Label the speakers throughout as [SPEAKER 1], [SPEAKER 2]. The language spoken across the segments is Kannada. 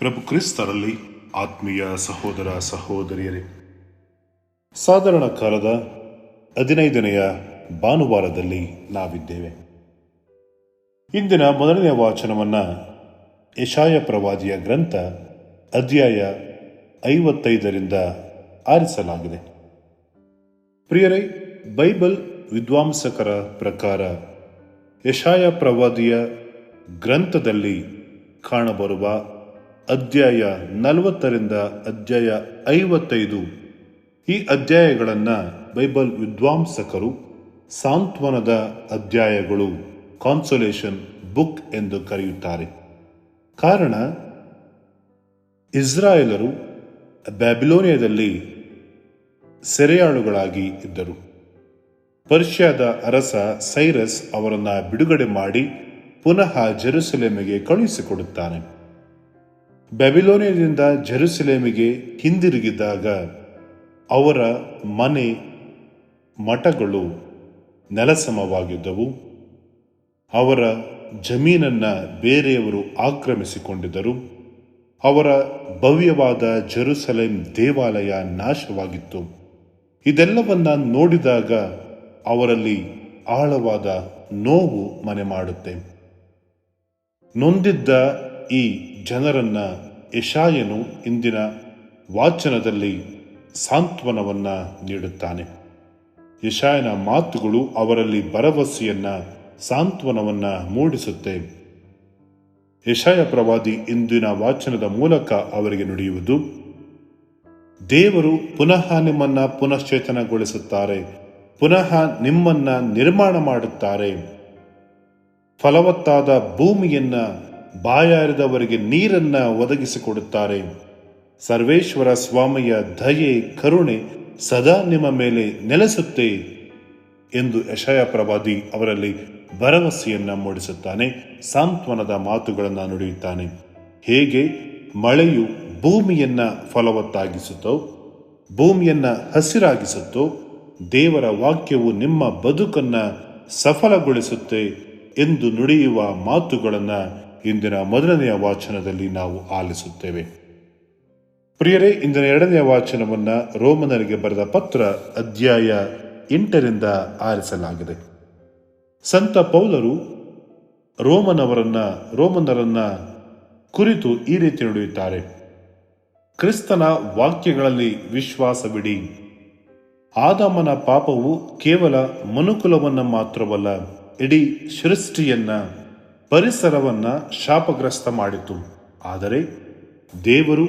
[SPEAKER 1] ಪ್ರಭು ಕ್ರಿಸ್ತರಲ್ಲಿ ಆತ್ಮೀಯ ಸಹೋದರ ಸಹೋದರಿಯರೇ, ಸಾಧಾರಣ ಕಾಲದ 15ನೆಯ ಭಾನುವಾರದಲ್ಲಿ ನಾವಿದ್ದೇವೆ. ಇಂದಿನ ಮೊದಲನೆಯ ವಾಚನವನ್ನು ಯೆಶಾಯ ಪ್ರವಾದಿಯ ಗ್ರಂಥ ಅಧ್ಯಾಯ 55ರಿಂದ ಆರಿಸಲಾಗಿದೆ. ಪ್ರಿಯರೇ, ಬೈಬಲ್ ವಿದ್ವಾಂಸಕರ ಪ್ರಕಾರ ಯೆಶಾಯ ಪ್ರವಾದಿಯ ಗ್ರಂಥದಲ್ಲಿ ಕಾಣಬರುವ ಅಧ್ಯಾಯ 40ರಿಂದ ಅಧ್ಯಾಯ 55 ಈ ಅಧ್ಯಾಯಗಳನ್ನು ಬೈಬಲ್ ವಿದ್ವಾಂಸಕರು ಸಾಂತ್ವನದ ಅಧ್ಯಾಯಗಳು, ಕಾನ್ಸೋಲೇಷನ್ ಬುಕ್ ಎಂದು ಕರೆಯುತ್ತಾರೆ. ಕಾರಣ, ಇಸ್ರಾಯೇಲರು ಬ್ಯಾಬಿಲೋನಿಯಾದಲ್ಲಿ ಸೆರೆಯಾಳುಗಳಾಗಿ ಇದ್ದರು. ಪರ್ಷಿಯಾದ ಅರಸ ಸೈರಸ್ ಅವರನ್ನು ಬಿಡುಗಡೆ ಮಾಡಿ ಪುನಃ ಜೆರುಸಲೇಮಿಗೆ ಕಳುಹಿಸಿಕೊಡುತ್ತಾನೆ. ಬ್ಯಾಬಿಲೋನಿಯಾದಿಂದ ಜೆರುಸಲೇಮಿಗೆ ಹಿಂದಿರುಗಿದಾಗ ಅವರ ಮನೆ ಮಠಗಳು ನೆಲಸಮವಾಗಿದ್ದವು. ಅವರ ಜಮೀನನ್ನು ಬೇರೆಯವರು ಆಕ್ರಮಿಸಿಕೊಂಡಿದ್ದರು. ಅವರ ಭವ್ಯವಾದ ಜೆರುಸಲೇಮ್ ದೇವಾಲಯ ನಾಶವಾಗಿತ್ತು. ಇದೆಲ್ಲವನ್ನ ನೋಡಿದಾಗ ಅವರಲ್ಲಿ ಆಳವಾದ ನೋವು ಮನೆ ಮಾಡುತ್ತೆ. ನೊಂದಿದ್ದ ಈ ಜನರನ್ನ ಯೆಶಾಯನು ಇಂದಿನ ವಾಚನದಲ್ಲಿ ಸಾಂತ್ವನವನ್ನ ನೀಡುತ್ತಾನೆ. ಯೆಶಾಯನ ಮಾತುಗಳು ಅವರಲ್ಲಿ ಭರವಸೆಯನ್ನ, ಸಾಂತ್ವನವನ್ನ ಮೂಡಿಸುತ್ತೆ. ಯೆಶಾಯ ಪ್ರವಾದಿ ಇಂದಿನ ವಾಚನದ ಮೂಲಕ ಅವರಿಗೆ ನುಡಿಯುವುದು: ದೇವರು ಪುನಃ ನಿಮ್ಮನ್ನ ಪುನಶ್ಚೇತನಗೊಳಿಸುತ್ತಾರೆ, ಪುನಃ ನಿಮ್ಮನ್ನ ನಿರ್ಮಾಣ ಮಾಡುತ್ತಾರೆ. ಫಲವತ್ತಾದ ಭೂಮಿಯನ್ನ, ಬಾಯಾರಿದವರಿಗೆ ನೀರನ್ನ ಒದಗಿಸಿಕೊಡುತ್ತಾರೆ. ಸರ್ವೇಶ್ವರ ಸ್ವಾಮಿಯ ದಯೆ, ಕರುಣೆ ಸದಾ ನಿಮ್ಮ ಮೇಲೆ ನೆಲೆಸುತ್ತೆ ಎಂದು ಯೆಶಾಯ ಪ್ರವಾದಿ ಅವರಲ್ಲಿ ಭರವಸೆಯನ್ನ ಮೂಡಿಸುತ್ತಾನೆ. ಸಾಂತ್ವನದ ಮಾತುಗಳನ್ನು ನುಡಿಯುತ್ತಾನೆ. ಹೇಗೆ ಮಳೆಯು ಭೂಮಿಯನ್ನ ಫಲವತ್ತಾಗಿಸುತ್ತೋ, ಭೂಮಿಯನ್ನ ಹಸಿರಾಗಿಸುತ್ತೋ, ದೇವರ ವಾಕ್ಯವು ನಿಮ್ಮ ಬದುಕನ್ನ ಸಫಲಗೊಳಿಸುತ್ತೆ ಎಂದು ನುಡಿಯುವ ಮಾತುಗಳನ್ನು ಇಂದಿನ ಮೊದಲನೆಯ ವಾಚನದಲ್ಲಿ ನಾವು ಆಲಿಸುತ್ತೇವೆ. ಪ್ರಿಯರೇ, ಇಂದಿನ ಎರಡನೆಯ ವಾಚನವನ್ನ ರೋಮನರಿಗೆ ಬರೆದ ಪತ್ರ ಅಧ್ಯಾಯ 8ರಿಂದ ಆರಿಸಲಾಗಿದೆ. ಸಂತ ಪೌಲರು ರೋಮನರನ್ನ ಕುರಿತು ಈ ರೀತಿ ನುಡಿಯುತ್ತಾರೆ: ಕ್ರಿಸ್ತನ ವಾಕ್ಯಗಳಲ್ಲಿ ವಿಶ್ವಾಸವಿಡಿ. ಆದಾಮನ ಪಾಪವು ಕೇವಲ ಮನುಕುಲವನ್ನ ಮಾತ್ರವಲ್ಲ, ಇಡೀ ಸೃಷ್ಟಿಯನ್ನ, ಪರಿಸರವನ್ನ ಶಾಪಗ್ರಸ್ತ ಮಾಡಿತು. ಆದರೆ ದೇವರು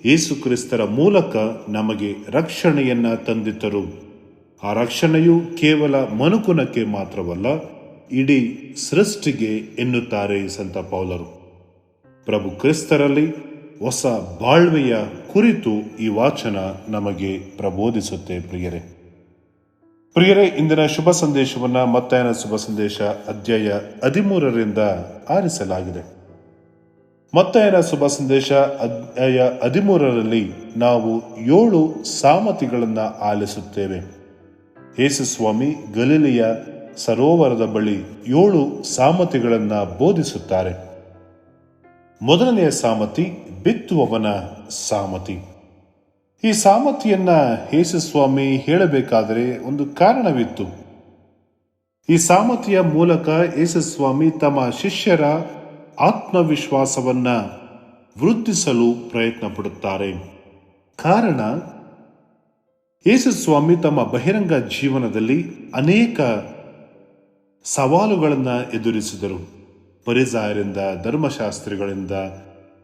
[SPEAKER 1] ಯೇಸು ಕ್ರಿಸ್ತರ ಮೂಲಕ ನಮಗೆ ರಕ್ಷಣೆಯನ್ನ ತಂದಿದ್ದರು. ಆ ರಕ್ಷಣೆಯು ಕೇವಲ ಮನುಕುಲಕ್ಕೆ ಮಾತ್ರವಲ್ಲ, ಇಡೀ ಸೃಷ್ಟಿಗೆ ಎನ್ನುತ್ತಾರೆ ಸಂತ ಪೌಲರು. ಪ್ರಭು ಕ್ರಿಸ್ತರಲ್ಲಿ ಹೊಸ ಬಾಳ್ವೆಯ ಕುರಿತು ಈ ವಾಚನ ನಮಗೆ ಪ್ರಬೋಧಿಸುತ್ತೆ. ಪ್ರಿಯರೇ, ಇಂದಿನ ಶುಭ ಸಂದೇಶವನ್ನ ಮತ್ತಾಯನ ಶುಭ ಸಂದೇಶ ಅಧ್ಯಾಯ 13ರಿಂದ ಆರಿಸಲಾಗಿದೆ. ಮತ್ತಾಯನ ಶುಭ ಸಂದೇಶ ಅಧ್ಯಾಯ 13ರಲ್ಲಿ ನಾವು 7 ಸಾಮತಿಗಳನ್ನ ಆಲಿಸುತ್ತೇವೆ. ಯೇಸು ಸ್ವಾಮಿ ಗಲಿಲೆಯ ಸರೋವರದ ಬಳಿ 7 ಸಾಮತಿಗಳನ್ನ ಬೋಧಿಸುತ್ತಾರೆ. ಮೊದಲನೆಯ ಸಾಮತಿ ಬಿತ್ತುವವನ ಸಾಮತಿ. ಈ ಸಾಮತಿಯನ್ನ ಯೇಸು ಸ್ವಾಮಿ ಹೇಳಬೇಕಾದರೆ ಒಂದು ಕಾರಣವಿತ್ತು. ಈ ಸಾಮತಿಯ ಮೂಲಕ ಯೇಸು ಸ್ವಾಮಿ ತಮ್ಮ ಶಿಷ್ಯರ ಆತ್ಮವಿಶ್ವಾಸವನ್ನ ವೃದ್ಧಿಸಲು ಪ್ರಯತ್ನ ಪಡುತ್ತಾರೆ. ಕಾರಣ, ಯೇಸು ಸ್ವಾಮಿ ತಮ್ಮ ಬಹಿರಂಗ ಜೀವನದಲ್ಲಿ ಅನೇಕ ಸವಾಲುಗಳನ್ನು ಎದುರಿಸಿದರು. ಫರಿಸಾಯರಿಂದ, ಧರ್ಮಶಾಸ್ತ್ರಿಗಳಿಂದ,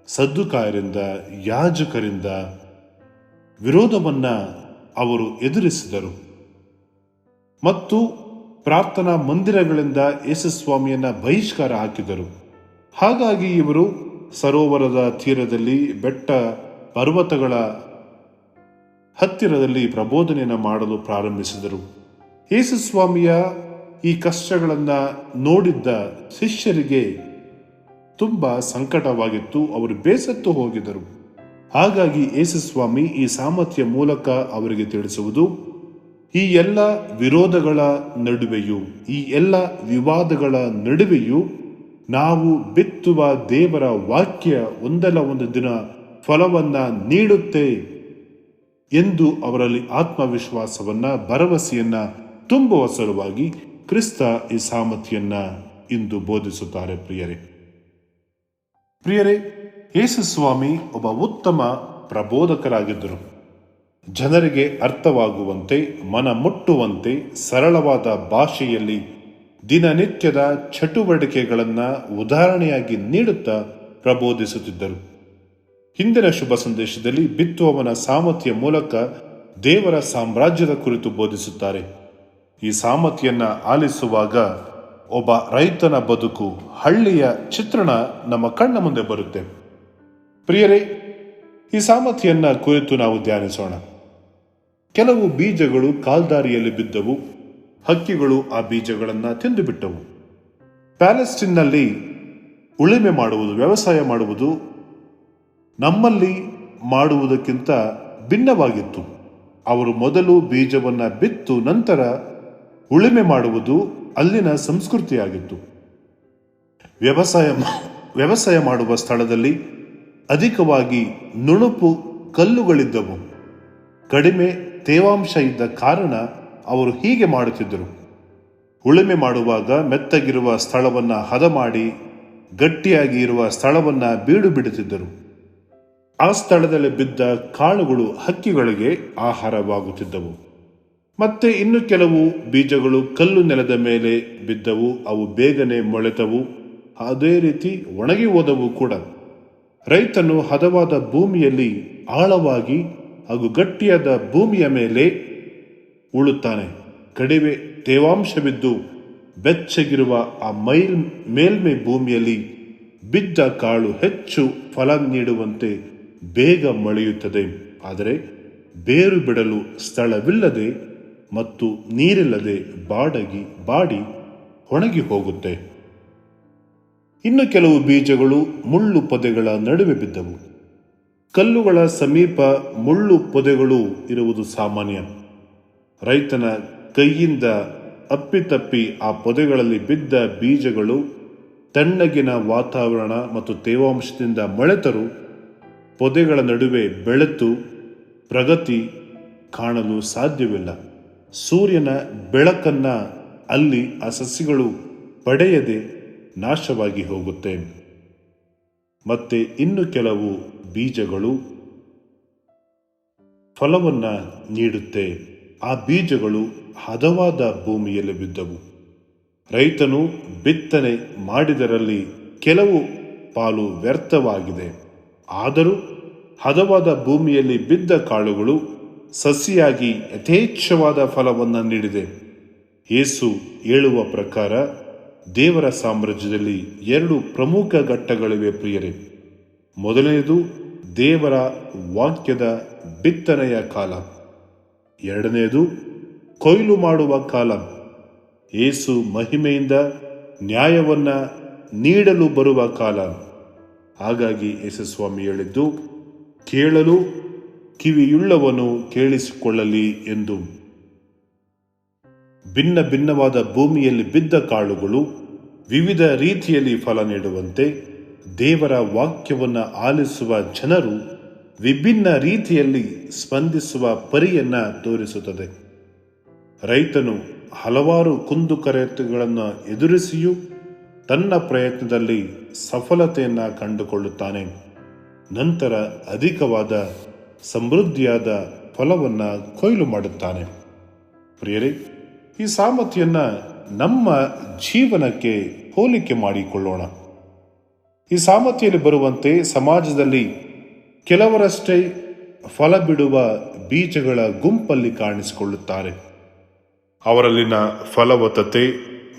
[SPEAKER 1] ಸದ್ದುಕಾಯರಿಂದ, ಯಾಜಕರಿಂದ ವಿರೋಧವನ್ನ ಅವರು ಎದುರಿಸಿದರು. ಮತ್ತು ಪ್ರಾರ್ಥನಾ ಮಂದಿರಗಳಿಂದ ಯೇಸು ಸ್ವಾಮಿಯನ್ನ ಬಹಿಷ್ಕಾರ ಹಾಕಿದರು. ಹಾಗಾಗಿ ಇವರು ಸರೋವರದ ತೀರದಲ್ಲಿ, ಬೆಟ್ಟ ಪರ್ವತಗಳ ಹತ್ತಿರದಲ್ಲಿ ಪ್ರಬೋಧನೆಯನ್ನು ಮಾಡಲು ಪ್ರಾರಂಭಿಸಿದರು. ಯೇಸು ಸ್ವಾಮಿಯ ಈ ಕಷ್ಟಗಳನ್ನು ನೋಡಿದ್ದ ಶಿಷ್ಯರಿಗೆ ತುಂಬಾ ಸಂಕಟವಾಗಿತ್ತು. ಅವರು ಬೇಸತ್ತು ಹೋಗಿದರು. ಹಾಗಾಗಿ ಯೇಸು ಸ್ವಾಮಿ ಈ ಸಾಮರ್ಥ್ಯ ಮೂಲಕ ಅವರಿಗೆ ತಿಳಿಸುವುದು: ಈ ಎಲ್ಲ ವಿರೋಧಗಳ ನಡುವೆಯೂ, ಈ ಎಲ್ಲ ವಿವಾದಗಳ ನಡುವೆಯೂ ನಾವು ಬಿತ್ತುವ ದೇವರ ವಾಕ್ಯ ಒಂದಲ್ಲ ಒಂದು ದಿನ ಫಲವನ್ನ ನೀಡುತ್ತೆ ಎಂದು ಅವರಲ್ಲಿ ಆತ್ಮವಿಶ್ವಾಸವನ್ನ, ಭರವಸೆಯನ್ನ ತುಂಬುವ ಸಲುವಾಗಿ ಕ್ರಿಸ್ತ ಈ ಸಾಮರ್ಥ್ಯನ್ನ ಇಂದು ಬೋಧಿಸುತ್ತಾರೆ. ಪ್ರಿಯರೇ, ಯೇಸು ಸ್ವಾಮಿ ಒಬ್ಬ ಉತ್ತಮ ಪ್ರಬೋಧಕರಾಗಿದ್ದರು. ಜನರಿಗೆ ಅರ್ಥವಾಗುವಂತೆ, ಮನ ಮುಟ್ಟುವಂತೆ ಸರಳವಾದ ಭಾಷೆಯಲ್ಲಿ ದಿನನಿತ್ಯದ ಚಟುವಟಿಕೆಗಳನ್ನು ಉದಾಹರಣೆಯಾಗಿ ನೀಡುತ್ತಾ ಪ್ರಬೋಧಿಸುತ್ತಿದ್ದರು. ಹಿಂದಿನ ಶುಭ ಸಂದೇಶದಲ್ಲಿ ಬಿತ್ತುವವನ ಸಾಮರ್ಥ್ಯ ಮೂಲಕ ದೇವರ ಸಾಮ್ರಾಜ್ಯದ ಕುರಿತು ಬೋಧಿಸುತ್ತಾರೆ. ಈ ಸಾಮರ್ಥ್ಯನ್ನ ಆಲಿಸುವಾಗ ಒಬ್ಬ ರೈತನ ಬದುಕು, ಹಳ್ಳಿಯ ಚಿತ್ರಣ ನಮ್ಮ ಕಣ್ಣ ಮುಂದೆ ಬರುತ್ತೆ. ಪ್ರಿಯರೇ, ಈ ಸಾಮರ್ಥ್ಯನ್ನ ಕುರಿತು ನಾವು ಧ್ಯಾನಿಸೋಣ. ಕೆಲವು ಬೀಜಗಳು ಕಾಲ್ದಾರಿಯಲ್ಲಿ ಬಿದ್ದವು. ಹಕ್ಕಿಗಳು ಆ ಬೀಜಗಳನ್ನು ತಿಂದು ಬಿಟ್ಟವು. ಪ್ಯಾಲೆಸ್ಟೀನ್ನಲ್ಲಿ ಉಳುಮೆ ಮಾಡುವುದು, ವ್ಯವಸಾಯ ಮಾಡುವುದು ನಮ್ಮಲ್ಲಿ ಮಾಡುವುದಕ್ಕಿಂತ ಭಿನ್ನವಾಗಿತ್ತು. ಅವರು ಮೊದಲು ಬೀಜವನ್ನ ಬಿತ್ತು ನಂತರ ಉಳುಮೆ ಮಾಡುವುದು ಅಲ್ಲಿನ ಸಂಸ್ಕೃತಿಯಾಗಿತ್ತು. ವ್ಯವಸಾಯ ಮಾಡುವ ಸ್ಥಳದಲ್ಲಿ ಅಧಿಕವಾಗಿ ನುಣುಪು ಕಲ್ಲುಗಳಿದ್ದವು. ಕಡಿಮೆ ತೇವಾಂಶ ಇದ್ದ ಕಾರಣ ಅವರು ಹೀಗೆ ಮಾಡುತ್ತಿದ್ದರು. ಉಳುಮೆ ಮಾಡುವಾಗ ಮೆತ್ತಗಿರುವ ಸ್ಥಳವನ್ನ ಹದ ಮಾಡಿ ಗಟ್ಟಿಯಾಗಿ ಇರುವ ಸ್ಥಳವನ್ನ ಬೀಡು ಬಿಡುತ್ತಿದ್ದರು. ಆ ಸ್ಥಳದಲ್ಲಿ ಬಿದ್ದ ಕಾಳುಗಳು ಹಕ್ಕಿಗಳಿಗೆ ಆಹಾರವಾಗುತ್ತಿದ್ದವು. ಮತ್ತೆ ಇನ್ನು ಕೆಲವು ಬೀಜಗಳು ಕಲ್ಲು ನೆಲದ ಮೇಲೆ ಬಿದ್ದವು. ಅವು ಬೇಗನೆ ಮೊಳೆತವು, ಅದೇ ರೀತಿ ಒಣಗಿ ಹೋದವು ಕೂಡ. ರೈತನು ಹದವಾದ ಭೂಮಿಯಲ್ಲಿ ಆಳವಾಗಿ ಹಾಗೂ ಗಟ್ಟಿಯಾದ ಭೂಮಿಯ ಮೇಲೆ ಉಳುತ್ತಾನೆ. ಕಡಿಮೆ ತೇವಾಂಶವಿದ್ದು ಬೆಚ್ಚಗಿರುವ ಆ ಮೇಲ್ಮೈ ಭೂಮಿಯಲ್ಲಿ ಬಿದ್ದ ಕಾಳು ಹೆಚ್ಚು ಫಲ ನೀಡುವಂತೆ ಬೇಗ ಮೊಳೆಯುತ್ತದೆ. ಆದರೆ ಬೇರು ಬಿಡಲು ಸ್ಥಳವಿಲ್ಲದೆ ಮತ್ತು ನೀರಿಲ್ಲದೆ ಬಾಡಿ ಒಣಗಿ ಹೋಗುತ್ತೆ. ಇನ್ನು ಕೆಲವು ಬೀಜಗಳು ಮುಳ್ಳು ಪೊದೆಗಳ ನಡುವೆ ಬಿದ್ದವು. ಕಲ್ಲುಗಳ ಸಮೀಪ ಮುಳ್ಳು ಪೊದೆಗಳು ಇರುವುದು ಸಾಮಾನ್ಯ. ರೈತನ ಕೈಯಿಂದ ಅಪ್ಪಿತಪ್ಪಿ ಆ ಪೊದೆಗಳಲ್ಲಿ ಬಿದ್ದ ಬೀಜಗಳು ತಣ್ಣಗಿನ ವಾತಾವರಣ ಮತ್ತು ತೇವಾಂಶದಿಂದ ಮೊಳೆತರು ಪೊದೆಗಳ ನಡುವೆ ಬೆಳೆತು ಪ್ರಗತಿ ಕಾಣಲು ಸಾಧ್ಯವಿಲ್ಲ. ಸೂರ್ಯನ ಬೆಳಕನ್ನ ಅಲ್ಲಿ ಆ ಸಸ್ಯಗಳು ಪಡೆಯದೆ ನಾಶವಾಗಿ ಹೋಗುತ್ತೆ. ಮತ್ತೆ ಇನ್ನು ಕೆಲವು ಬೀಜಗಳು ಫಲವನ್ನ ನೀಡುತ್ತೆ. ಆ ಬೀಜಗಳು ಹದವಾದ ಭೂಮಿಯಲ್ಲಿ ಬಿದ್ದವು. ರೈತನು ಬಿತ್ತನೆ ಮಾಡಿದರಲ್ಲಿ ಕೆಲವು ಪಾಲು ವ್ಯರ್ಥವಾಗಿದೆ. ಆದರೂ ಹದವಾದ ಭೂಮಿಯಲ್ಲಿ ಬಿದ್ದ ಕಾಳುಗಳು ಸಸಿಯಾಗಿ ಯಥೇಚ್ಛವಾದ ಫಲವನ್ನು ನೀಡಿದೆ. ಯೇಸು ಹೇಳುವ ಪ್ರಕಾರ ದೇವರ ಸಾಮ್ರಾಜ್ಯದಲ್ಲಿ 2 ಪ್ರಮುಖ ಘಟ್ಟಗಳಿವೆ ಪ್ರಿಯರೇ. ಮೊದಲನೆಯದು ದೇವರ ವಾಕ್ಯದ ಬಿತ್ತನೆಯ ಕಾಲ. ಎರಡನೆಯದು ಕೊಯ್ಲು ಮಾಡುವ ಕಾಲ. ಯೇಸು ಮಹಿಮೆಯಿಂದ ನ್ಯಾಯವನ್ನ ನೀಡಲು ಬರುವ ಕಾಲ. ಹಾಗಾಗಿ ಯೇಸು ಸ್ವಾಮಿ ಹೇಳಿದ್ದು, ಕೇಳಲು ಕಿವಿಯುಳ್ಳವನು ಕೇಳಿಸಿಕೊಳ್ಳಲಿ ಎಂದು. ಭಿನ್ನ ಭಿನ್ನವಾದ ಭೂಮಿಯಲ್ಲಿ ಬಿದ್ದ ಕಾಳುಗಳು ವಿವಿಧ ರೀತಿಯಲ್ಲಿ ಫಲ ನೀಡುವಂತೆ ದೇವರ ವಾಕ್ಯವನ್ನು ಆಲಿಸುವ ಜನರು ವಿಭಿನ್ನ ರೀತಿಯಲ್ಲಿ ಸ್ಪಂದಿಸುವ ಪರಿಯನ್ನ ತೋರಿಸುತ್ತದೆ. ರೈತನು ಹಲವಾರು ಕುಂದುಕೊರತೆಗಳನ್ನು ಎದುರಿಸಿಯೂ ತನ್ನ ಪ್ರಯತ್ನದಲ್ಲಿ ಸಫಲತೆಯನ್ನ ಕಂಡುಕೊಳ್ಳುತ್ತಾನೆ. ನಂತರ ಅಧಿಕವಾದ ಸಮೃದ್ಧಿಯಾದ ಫಲವನ್ನ ಕೊಯ್ಲು ಮಾಡುತ್ತಾನೆ. ಪ್ರಿಯರೇ, ಈ ಸಾಮರ್ಥ್ಯನ್ನ ನಮ್ಮ ಜೀವನಕ್ಕೆ ಹೋಲಿಕೆ ಮಾಡಿಕೊಳ್ಳೋಣ. ಈ ಸಾಮರ್ಥ್ಯದಲ್ಲಿ ಬರುವಂತೆ ಸಮಾಜದಲ್ಲಿ ಕೆಲವರಷ್ಟೇ ಫಲ ಬಿಡುವ ಬೀಜಗಳ ಗುಂಪಲ್ಲಿ ಕಾಣಿಸಿಕೊಳ್ಳುತ್ತಾರೆ. ಅವರಲ್ಲಿನ ಫಲವತ್ತತೆ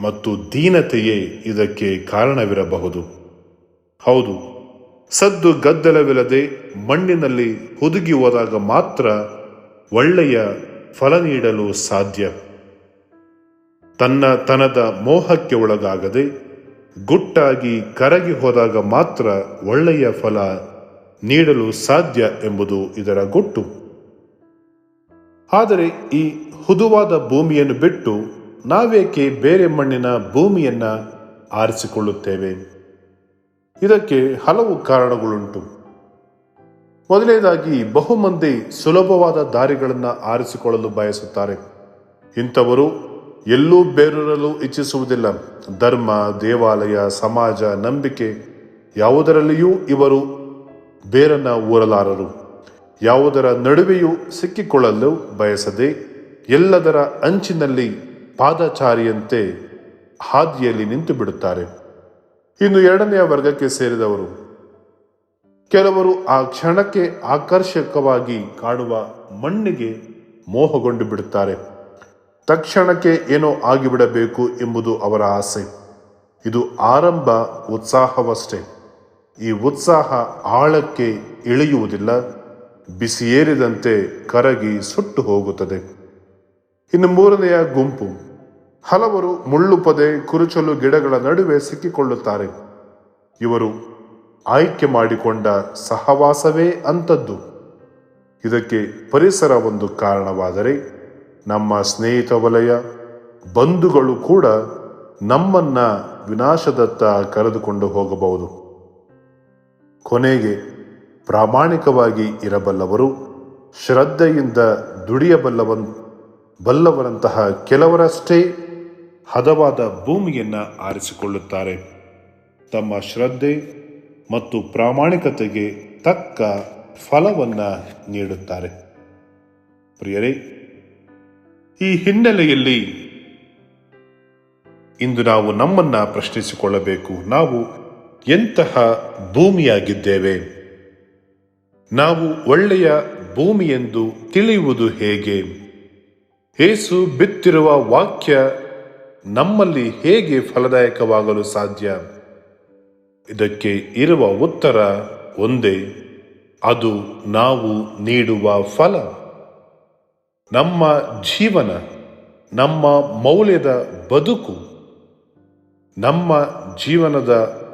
[SPEAKER 1] ಮತ್ತು ದೀನತೆಯೇ ಇದಕ್ಕೆ ಕಾರಣವಿರಬಹುದು. ಹೌದು, ಸದ್ದು ಗದ್ದಲವಿಲ್ಲದೆ ಮಣ್ಣಿನಲ್ಲಿ ಹುದುಗಿ ಹೋದಾಗ ಮಾತ್ರ ಒಳ್ಳೆಯ ಫಲ ನೀಡಲು ಸಾಧ್ಯ. ತನ್ನತನದ ಮೋಹಕ್ಕೆ ಒಳಗಾಗದೆ ಗುಟ್ಟಾಗಿ ಕರಗಿ ಹೋದಾಗ ಮಾತ್ರ ಒಳ್ಳೆಯ ಫಲ ನೀಡಲು ಸಾಧ್ಯ ಎಂಬುದು ಇದರ ಗುಟ್ಟು. ಆದರೆ ಈ ಹುದುವಾದ ಭೂಮಿಯನ್ನು ಬಿಟ್ಟು ನಾವೇಕೆ ಬೇರೆ ಮಣ್ಣಿನ ಭೂಮಿಯನ್ನ ಆರಿಸಿಕೊಳ್ಳುತ್ತೇವೆ? ಇದಕ್ಕೆ ಹಲವು ಕಾರಣಗಳುಂಟು. ಮೊದಲನೇದಾಗಿ, ಬಹುಮಂದಿ ಸುಲಭವಾದ ದಾರಿಗಳನ್ನು ಆರಿಸಿಕೊಳ್ಳಲು ಬಯಸುತ್ತಾರೆ. ಇಂಥವರು ಎಲ್ಲೂ ಬೇರೂರಲು ಇಚ್ಛಿಸುವುದಿಲ್ಲ. ಧರ್ಮ, ದೇವಾಲಯ, ಸಮಾಜ, ನಂಬಿಕೆ ಯಾವುದರಲ್ಲಿಯೂ ಇವರು ಬೇರನ್ನ ಊರಲಾರರು. ಯಾವುದರ ನಡುವೆಯೂ ಸಿಕ್ಕಿಕೊಳ್ಳಲು ಬಯಸದೆ ಎಲ್ಲದರ ಅಂಚಿನಲ್ಲಿ ಪಾದಚಾರಿಯಂತೆ ಹಾದಿಯಲ್ಲಿ ನಿಂತು ಬಿಡುತ್ತಾರೆ. ಇನ್ನು ಎರಡನೆಯ ವರ್ಗಕ್ಕೆ ಸೇರಿದವರು, ಕೆಲವರು ಆ ಕ್ಷಣಕ್ಕೆ ಆಕರ್ಷಕವಾಗಿ ಕಾಣುವ ಮಣ್ಣಿಗೆ ಮೋಹಗೊಂಡು ಬಿಡುತ್ತಾರೆ. ತಕ್ಷಣಕ್ಕೆ ಏನೋ ಆಗಿಬಿಡಬೇಕು ಎಂಬುದು ಅವರ ಆಸೆ. ಇದು ಆರಂಭ ಉತ್ಸಾಹವಷ್ಟೇ. ಈ ಉತ್ಸಾಹ ಆಳಕ್ಕೆ ಇಳಿಯುವುದಿಲ್ಲ, ಬಿಸಿಯೇರಿದಂತೆ ಕರಗಿ ಸುಟ್ಟು ಹೋಗುತ್ತದೆ. ಇನ್ನು ಮೂರನೆಯ ಗುಂಪು, ಹಲವರು ಮುಳ್ಳು ಪೊದೆ, ಕುರುಚಲು ಗಿಡಗಳ ನಡುವೆ ಸಿಕ್ಕಿಕೊಳ್ಳುತ್ತಾರೆ. ಇವರು ಆಯ್ಕೆ ಮಾಡಿಕೊಂಡ ಸಹವಾಸವೇ ಅಂಥದ್ದು. ಇದಕ್ಕೆ ಪರಿಸರ ಒಂದು ಕಾರಣವಾದರೆ, ನಮ್ಮ ಸ್ನೇಹಿತ ವಲಯ, ಬಂಧುಗಳು ಕೂಡ ನಮ್ಮನ್ನ ವಿನಾಶದತ್ತ ಕರೆದುಕೊಂಡು ಹೋಗಬಹುದು. ಕೊನೆಗೆ ಪ್ರಾಮಾಣಿಕವಾಗಿ ಇರಬಲ್ಲವರು, ಶ್ರದ್ಧೆಯಿಂದ ದುಡಿಯಬಲ್ಲವರಂತಹ ಕೆಲವರಷ್ಟೇ ಹದವಾದ ಭೂಮಿಯನ್ನು ಆರಿಸಿಕೊಳ್ಳುತ್ತಾರೆ. ತಮ್ಮ ಶ್ರದ್ಧೆ ಮತ್ತು ಪ್ರಾಮಾಣಿಕತೆಗೆ ತಕ್ಕ ಫಲವನ್ನು ನೀಡುತ್ತಾರೆ. ಪ್ರಿಯರೇ, ಈ ಹಿನ್ನೆಲೆಯಲ್ಲಿ ಇಂದು ನಾವು ನಮ್ಮನ್ನ ಪ್ರಶ್ನಿಸಿಕೊಳ್ಳಬೇಕು. ನಾವು ಎಂತಹ ಭೂಮಿಯಾಗಿದ್ದೇವೆ? ನಾವು ಒಳ್ಳೆಯ ಭೂಮಿ ಎಂದು ತಿಳಿಯುವುದು ಹೇಗೆ? ಯೇಸು ಬಿತ್ತಿರುವ ವಾಕ್ಯ ನಮ್ಮಲ್ಲಿ ಹೇಗೆ ಫಲದಾಯಕವಾಗಲು ಸಾಧ್ಯ? ಇದಕ್ಕೆ ಇರುವ ಉತ್ತರ ಒಂದೇ, ಅದು ನಾವು ನೀಡುವ ಫಲ. ನಮ್ಮ ಜೀವನ, ನಮ್ಮ ಮೌಲ್ಯದ ಬದುಕು, ನಮ್ಮ ಜೀವನದ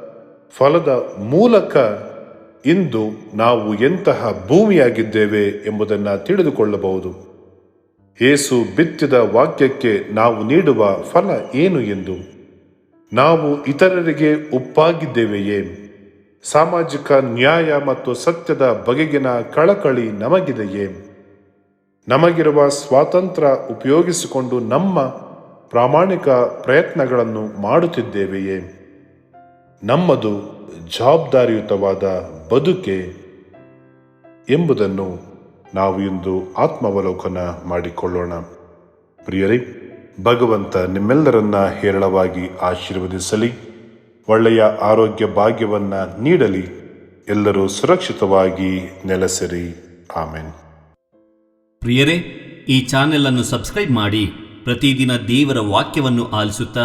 [SPEAKER 1] ಫಲದ ಮೂಲಕ ಇಂದು ನಾವು ಎಂತಹ ಭೂಮಿಯಾಗಿದ್ದೇವೆ ಎಂಬುದನ್ನು ತಿಳಿದುಕೊಳ್ಳಬಹುದು. ಯೇಸು ಬಿತ್ತಿದ ವಾಕ್ಯಕ್ಕೆ ನಾವು ನೀಡುವ ಫಲ ಏನು ಎಂದು. ನಾವು ಇತರರಿಗೆ ಉಪ್ಪಾಗಿದ್ದೇವೆಯೇ? ಸಾಮಾಜಿಕ ನ್ಯಾಯ ಮತ್ತು ಸತ್ಯದ ಬಗೆಗಿನ ಕಳಕಳಿ ನಮಗಿದೆಯೇ? ನಮಗಿರುವ ಸ್ವಾತಂತ್ರ್ಯ ಉಪಯೋಗಿಸಿಕೊಂಡು ನಮ್ಮ ಪ್ರಾಮಾಣಿಕ ಪ್ರಯತ್ನಗಳನ್ನು ಮಾಡುತ್ತಿದ್ದೇವೆಯೇ? ನಮ್ಮದು ಜವಾಬ್ದಾರಿಯುತವಾದ ಬದುಕೆ ಎಂಬುದನ್ನು ನಾವು ಇಂದು ಆತ್ಮಾವಲೋಕನ ಮಾಡಿಕೊಳ್ಳೋಣ. ಪ್ರಿಯರೇ, ಭಗವಂತ ನಿಮ್ಮೆಲ್ಲರನ್ನ ಹೇರಳವಾಗಿ ಆಶೀರ್ವದಿಸಲಿ, ಒಳ್ಳೆಯ ಆರೋಗ್ಯ ಭಾಗ್ಯವನ್ನ ನೀಡಲಿ, ಎಲ್ಲರೂ ಸುರಕ್ಷಿತವಾಗಿ ನೆಲೆಸಿರಿ. ಆಮೆನ್.
[SPEAKER 2] ಪ್ರಿಯರೇ, ಈ ಚಾನೆಲ್ ಅನ್ನು ಸಬ್ಸ್ಕ್ರೈಬ್ ಮಾಡಿ ಪ್ರತಿದಿನ ದೇವರ ವಾಕ್ಯವನ್ನು ಆಲಿಸುತ್ತಾ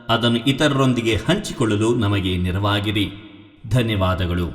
[SPEAKER 2] ಅದನ್ನು ಇತರರೊಂದಿಗೆ ಹಂಚಿಕೊಳ್ಳಲು ನಮಗೆ ನೆರವಾಗಿರಿ. ಧನ್ಯವಾದಗಳು.